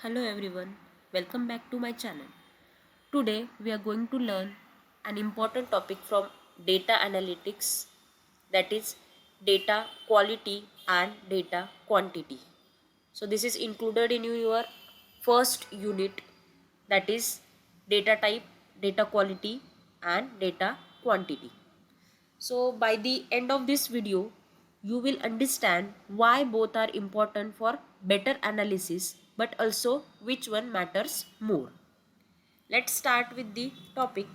Hello everyone, welcome back to my channel. Today we are going to learn an important topic from data analytics, that is data quality and data quantity. So this is included in your first unit, that is data type, data quality and data quantity. So by the end of this video, you will understand why both are important for better analysis, but also which one matters more. Let's start with the topic.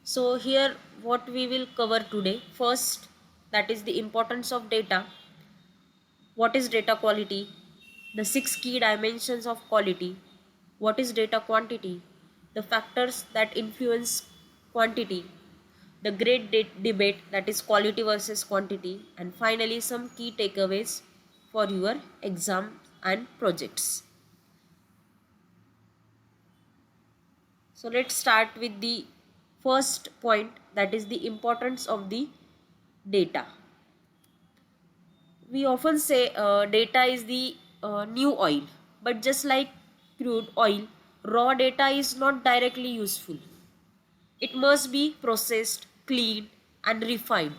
So here what we will cover today. First, that is the importance of data. What is data quality? The 6 key dimensions of quality. What is data quantity? The factors that influence quantity. The great debate, that is quality versus quantity, and finally some key takeaways for your exam and projects. So let's start with the first point, that is the importance of the data. We often say data is the new oil, but just like crude oil, raw data is not directly useful. It must be processed, cleaned, and refined.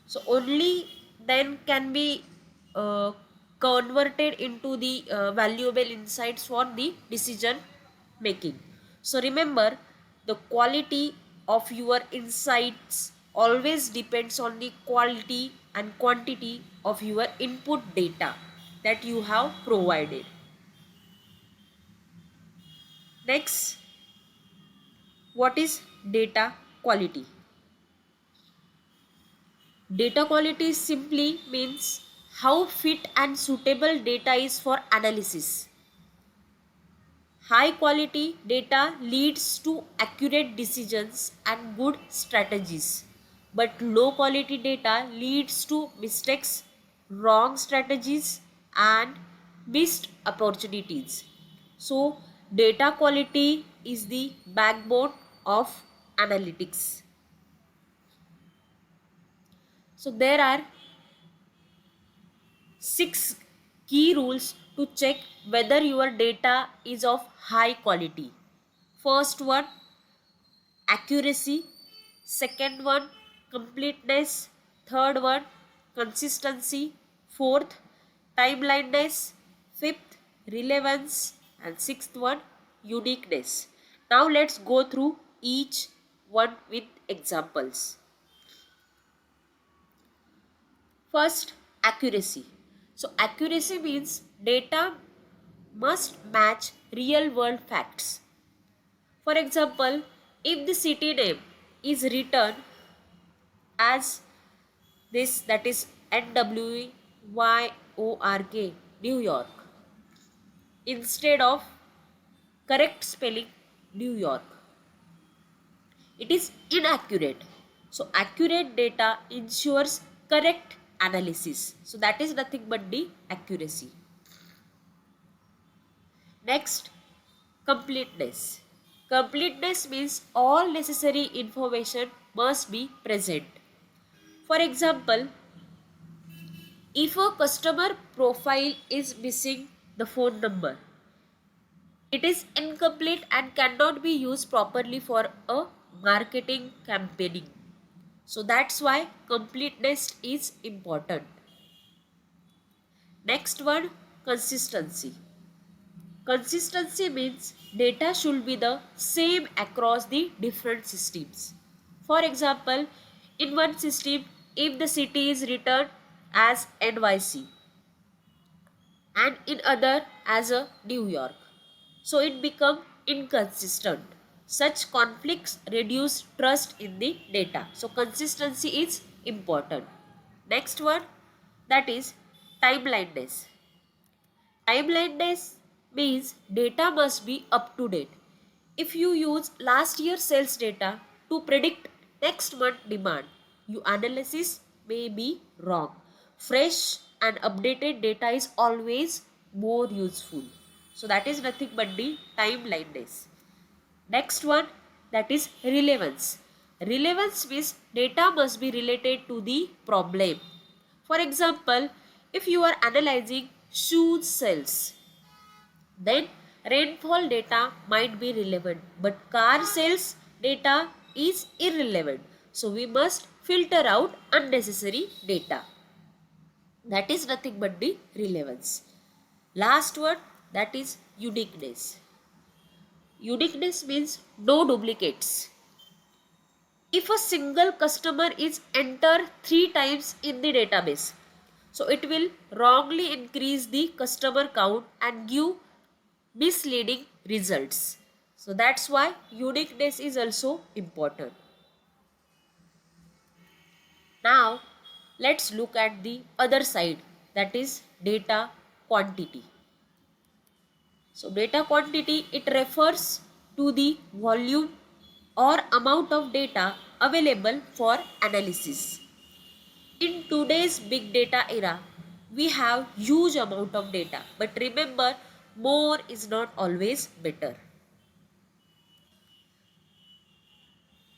So only then can be uh, converted into the valuable insights for the decision making. So remember, the quality of your insights always depends on the quality and quantity of your input data that you have provided. Next, what is data quality? Data quality simply means how fit and suitable data is for analysis. High quality data leads to accurate decisions and good strategies, but low quality data leads to mistakes, wrong strategies, and missed opportunities. So, data quality is the backbone of analytics. So, there are 6 key rules to check whether your data is of high quality. First one, accuracy. Second one, completeness. Third one, consistency. Fourth, timeliness. Fifth, relevance. And sixth one, uniqueness. Now let's go through each one with examples. First, accuracy. So accuracy means data must match real world facts. For example, if the city name is written as this, that is NWYORK, New York, instead of correct spelling New York, it is inaccurate. So accurate data ensures correct analysis. So that is nothing but the accuracy. Next, completeness. Completeness means all necessary information must be present. For example, if a customer profile is missing the phone number, it is incomplete and cannot be used properly for a marketing campaigning. So that's why completeness is important. Next one, consistency. Consistency means data should be the same across the different systems. For example, in one system, if the city is written as NYC and in other as a New York, so it become inconsistent. Such conflicts reduce trust in the data. So consistency is important. Next one, that is timeliness. Timeliness means data must be up to date. If you use last year's sales data to predict next month demand, your analysis may be wrong. Fresh and updated data is always more useful. So that is nothing but the timeliness. Next one, that is relevance. Relevance means data must be related to the problem. For example, if you are analyzing shoe sales, then rainfall data might be relevant, but car sales data is irrelevant. So we must filter out unnecessary data. That is nothing but the relevance. Last word, that is uniqueness. Uniqueness means no duplicates. If a single customer is entered 3 times in the database, so it will wrongly increase the customer count and give misleading results. So that's why uniqueness is also important. Now let's look at the other side, that is data quantity. So data quantity, it refers to the volume or amount of data available for analysis. In today's big data era, we have huge amount of data, but remember, more is not always better.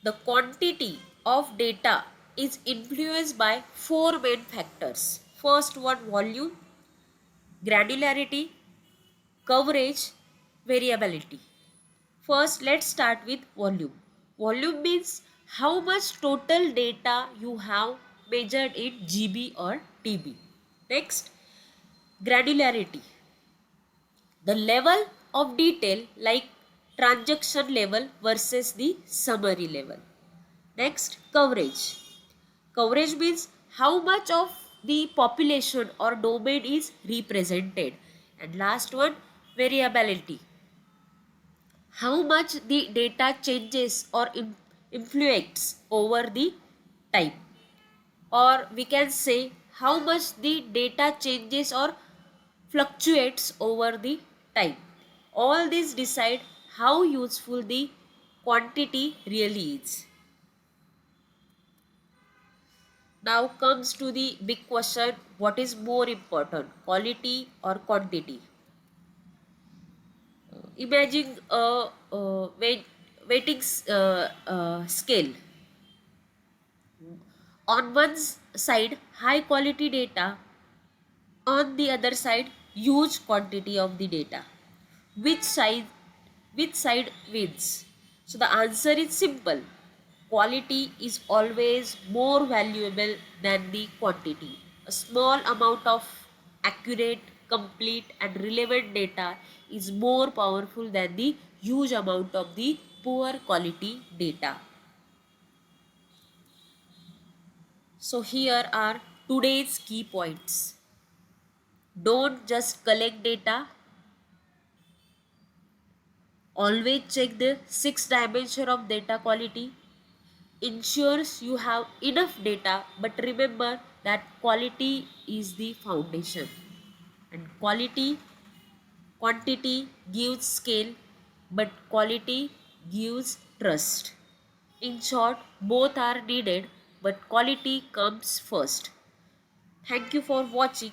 The quantity of data is influenced by four main factors. First one, volume, granularity, coverage, variability. First, let's start with volume. Volume means how much total data you have measured in GB or TB. Next, granularity, the level of detail like transaction level versus the summary level. Next, coverage. Coverage means how much of the population or domain is represented. And last one, variability, how much the data changes or influences over the time, or we can say how much the data changes or fluctuates over the time. All these decide how useful the quantity really is. Now comes to the big question, what is more important, quality or quantity? Imagine a weighting scale. On one side, high quality data, on the other side, huge quantity of the data. Which side, which side wins? So the answer is simple. Quality is always more valuable than the quantity. A small amount of accurate, complete and relevant data is more powerful than the huge amount of the poor quality data. So here are today's key points. Don't just collect data. Always check the 6 dimension of data quality. Ensures you have enough data, but remember that quality is the foundation. And quantity gives scale, but quality gives trust. In short, both are needed, but quality comes first. Thank you for watching.